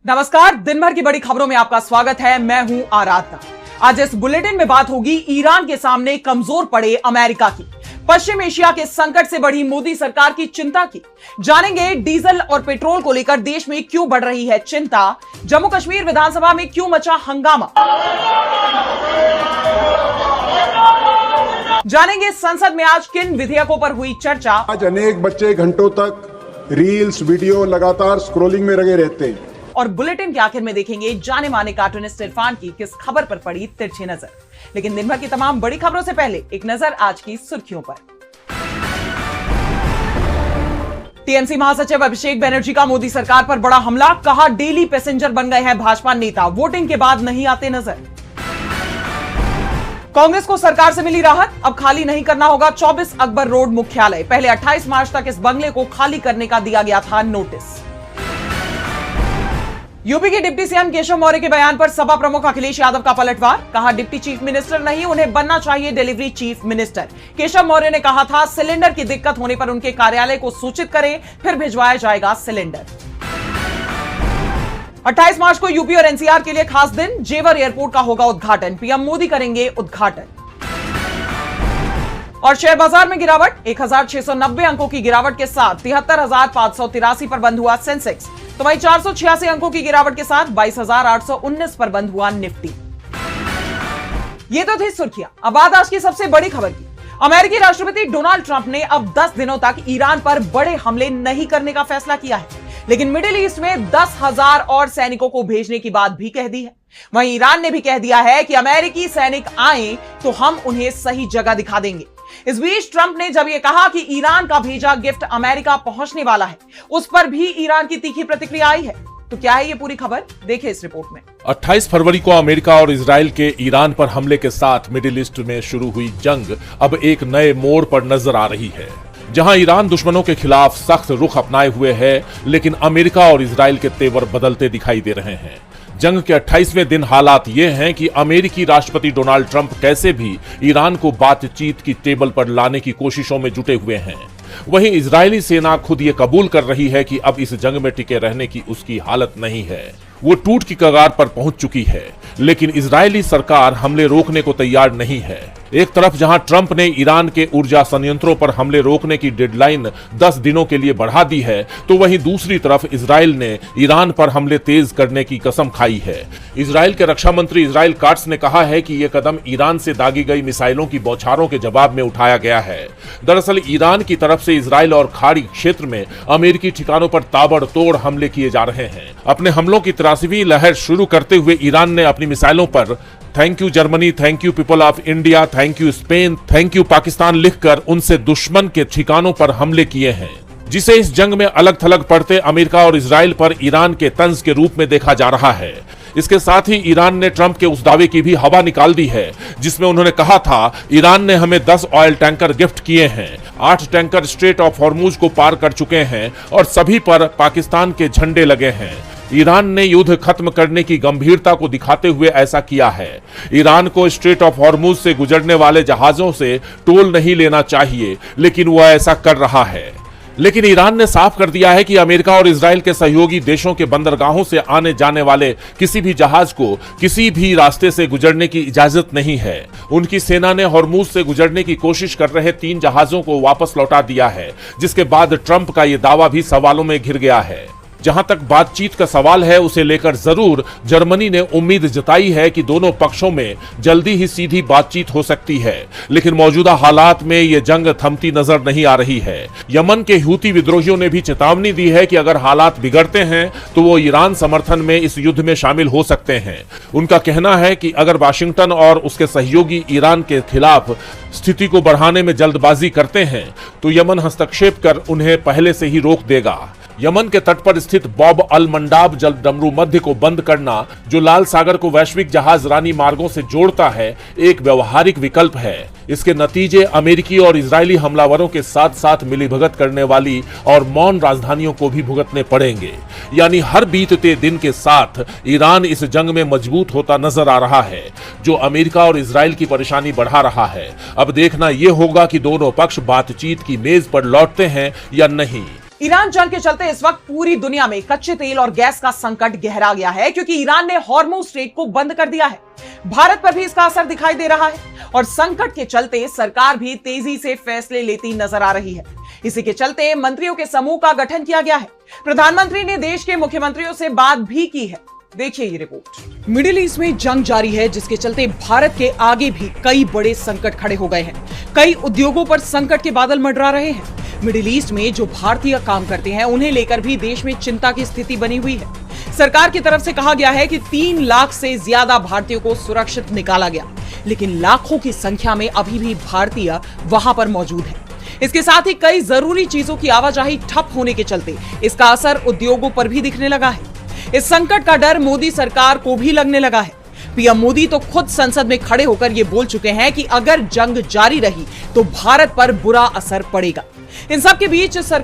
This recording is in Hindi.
नमस्कार, दिन भर की बड़ी खबरों में आपका स्वागत है। मैं हूं आराधना। आज इस बुलेटिन में बात होगी ईरान के सामने कमजोर पड़े अमेरिका की, पश्चिम एशिया के संकट से बढ़ी मोदी सरकार की चिंता की, जानेंगे डीजल और पेट्रोल को लेकर देश में क्यों बढ़ रही है चिंता, जम्मू कश्मीर विधानसभा में क्यों मचा हंगामा, जानेंगे संसद में आज किन विधेयकों पर हुई चर्चा। आज अनेक बच्चे घंटों तक रील्स वीडियो लगातार स्क्रॉलिंग में लगे रहते हैं। और बुलेटिन के आखिर में देखेंगे जाने माने कार्टूनिस्ट इरफान की किस खबर पर पड़ी तिरछी नजर। लेकिन दिन भर की तमाम बड़ी खबरों से पहले एक नजर आज की सुर्खियों पर। टीएमसी महासचिव अभिषेक बनर्जी का मोदी सरकार पर बड़ा हमला, कहा डेली पैसेंजर बन गए हैं भाजपा नेता, वोटिंग के बाद नहीं आते नजर। कांग्रेस को सरकार से मिली राहत, अब खाली नहीं करना होगा 24 अकबर रोड मुख्यालय, पहले 28 मार्च तक इस बंगले को खाली करने का दिया गया था नोटिस। यूपी के डिप्टी सीएम केशव मौर्य के बयान पर सपा प्रमुख अखिलेश यादव का पलटवार, कहा डिप्टी चीफ मिनिस्टर नहीं, उन्हें बनना चाहिए delivery chief minister. Keshav Maurya ने कहा था सिलेंडर की दिक्कत होने पर उनके कार्यालय को सूचित करें, फिर भिजवाया जाएगा सिलेंडर। 28 मार्च को यूपी और एनसीआर के लिए खास दिन, जेवर एयरपोर्ट का होगा उद्घाटन, पीएम मोदी करेंगे उद्घाटन। और शेयर बाजार में गिरावट, 1690 अंकों की गिरावट के साथ 73,583 पर बंद हुआ सेंसेक्स, तो वहीं 486 अंकों की गिरावट के साथ 22,819 पर बंद हुआ निफ्टी। ये तो थी सुर्खियां। अब बात आज की सबसे बड़ी खबर की। अमेरिकी राष्ट्रपति डोनाल्ड ट्रंप ने अब 10 दिनों तक ईरान पर बड़े हमले नहीं करने का फैसला किया है, लेकिन मिडिल ईस्ट में 10,000 और सैनिकों को भेजने की बात भी कह दी है। वहीं ईरान ने भी कह दिया है कि अमेरिकी सैनिक आए तो हम उन्हें सही जगह दिखा देंगे। इस बीच ट्रंप ने जब यह कहा कि ईरान का भेजा गिफ्ट अमेरिका पहुंचने वाला है, उस पर भी ईरान की तीखी प्रतिक्रिया आई है। तो क्या है ये पूरी खबर, देखिए इस रिपोर्ट में। 28 फरवरी को अमेरिका और इजराइल के ईरान पर हमले के साथ मिडिल ईस्ट में शुरू हुई जंग अब एक नए मोड़ पर नजर आ रही है, जहां ईरान दुश्मनों के खिलाफ सख्त रुख अपनाए हुए है, लेकिन अमेरिका और इजराइल के तेवर बदलते दिखाई दे रहे हैं। जंग के 28वें दिन हालात ये हैं कि अमेरिकी राष्ट्रपति डोनाल्ड ट्रंप कैसे भी ईरान को बातचीत की टेबल पर लाने की कोशिशों में जुटे हुए हैं। वहीं इजरायली सेना खुद ये कबूल कर रही है कि अब इस जंग में टिके रहने की उसकी हालत नहीं है, वो टूट की कगार पर पहुंच चुकी है। लेकिन इजरायली सरकार हमले रोकने को तैयार नहीं है। एक तरफ जहां ट्रंप ने ईरान के ऊर्जा संयंत्रों पर हमले रोकने की डेडलाइन 10 दिनों के लिए बढ़ा दी है, तो वहीं दूसरी तरफ इजराइल ने ईरान पर हमले तेज करने की कसम खाई है। इजराइल के रक्षा मंत्री इजराइल काट्स ने कहा है कि यह कदम ईरान से दागी गई मिसाइलों की बौछारों के जवाब में उठाया गया है। दरअसल ईरान की तरफ से इजराइल और खाड़ी क्षेत्र में अमेरिकी ठिकानों पर ताबड़तोड़ हमले किए जा रहे हैं। अपने हमलों की त्रासदी लहर शुरू करते हुए ईरान ने अपनी मिसाइलों पर thank you Germany, thank you people of India, thank you Spain, thank you Pakistan लिखकर उनसे दुश्मन के ठिकानों पर हमले किए हैं, जिसे इस जंग में अलग थलग पड़ते अमेरिका और इजराइल पर ईरान के तंज के रूप में देखा जा रहा है। इसके साथ ही ईरान ने ट्रंप के उस दावे की भी हवा निकाल दी है, जिसमें उन्होंने कहा था ईरान ने हमें 10 ऑयल टैंकर गिफ्ट किए हैं, 8 टैंकर स्ट्रेट ऑफ हॉर्मुज को पार कर चुके हैं और सभी पर पाकिस्तान के झंडे लगे हैं। ईरान ने युद्ध खत्म करने की गंभीरता को दिखाते हुए ऐसा किया है। ईरान को स्ट्रेट ऑफ हॉर्मुज से गुजरने वाले जहाजों से टोल नहीं लेना चाहिए, लेकिन वह ऐसा कर रहा है। लेकिन ईरान ने साफ कर दिया है कि अमेरिका और इजराइल के सहयोगी देशों के बंदरगाहों से आने जाने वाले किसी भी जहाज को किसी भी रास्ते से गुजरने की इजाजत नहीं है। उनकी सेना ने हॉर्मुज से गुजरने की कोशिश कर रहे 3 जहाजों को वापस लौटा दिया है, जिसके बाद ट्रंप का यह दावा भी सवालों में घिर गया है। जहां तक बातचीत का सवाल है, उसे लेकर जरूर जर्मनी ने उम्मीद जताई है कि दोनों पक्षों में जल्दी ही सीधी बातचीत हो सकती है, लेकिन मौजूदा हालात में यह जंग थमती नजर नहीं आ रही है। यमन के हूती विद्रोहियों ने भी चेतावनी दी है कि अगर हालात बिगड़ते हैं तो वो ईरान समर्थन में इस युद्ध में शामिल हो सकते हैं। उनका कहना है कि अगर वाशिंगटन और उसके सहयोगी ईरान के खिलाफ स्थिति को बढ़ाने में जल्दबाजी करते हैं तो यमन हस्तक्षेप कर उन्हें पहले से ही रोक देगा। यमन के तट पर स्थित बॉब अल मंडाब जल डमरू मध्य को बंद करना, जो लाल सागर को वैश्विक जहाज रानी मार्गों से जोड़ता है, एक व्यवहारिक विकल्प है। इसके नतीजे अमेरिकी और इजरायली हमलावरों के साथ साथ मिलीभगत करने वाली और मौन राजधानियों को भी भुगतने पड़ेंगे। यानी हर बीतते दिन के साथ ईरान इस जंग में मजबूत होता नजर आ रहा है, जो अमेरिका और इजराइल की परेशानी बढ़ा रहा है। अब देखना यह होगा कि दोनों पक्ष बातचीत की मेज पर लौटते हैं या नहीं। ईरान जंग के चलते इस वक्त पूरी दुनिया में कच्चे तेल और गैस का संकट गहरा गया है, क्योंकि ईरान ने हॉर्मुज़ स्ट्रेट को बंद कर दिया है। भारत पर भी इसका असर दिखाई दे रहा है और संकट के चलते सरकार भी तेजी से फैसले लेती नजर आ रही है। इसी के चलते मंत्रियों के समूह का गठन किया गया है। प्रधानमंत्री ने देश के मुख्यमंत्रियों से बात भी की है। देखिए ये रिपोर्ट। मिडिल ईस्ट में जंग जारी है, जिसके चलते भारत के आगे भी कई बड़े संकट खड़े हो गए हैं। कई उद्योगों पर संकट के बादल मंडरा रहे हैं। मिडिल ईस्ट में जो भारतीय काम करते हैं उन्हें लेकर भी देश में चिंता की स्थिति बनी हुई है। सरकार की तरफ से कहा गया है कि 3 लाख से ज्यादा भारतीयों को सुरक्षित निकाला गया, लेकिन लाखों की संख्या में अभी भी भारतीय वहां पर मौजूद है। इसके साथ ही कई जरूरी चीजों की आवाजाही ठप होने के चलते इसका असर उद्योगों पर भी दिखने लगा है। इस संकट का डर मोदी सरकार को भी लगने लगा है। पीएम मोदी तो खुद संसद में खड़े होकर ये बोल चुके हैं कि अगर जंग जारी रही तो भारत पर बुरा असर पड़ेगा। इन सब के बीच सरकार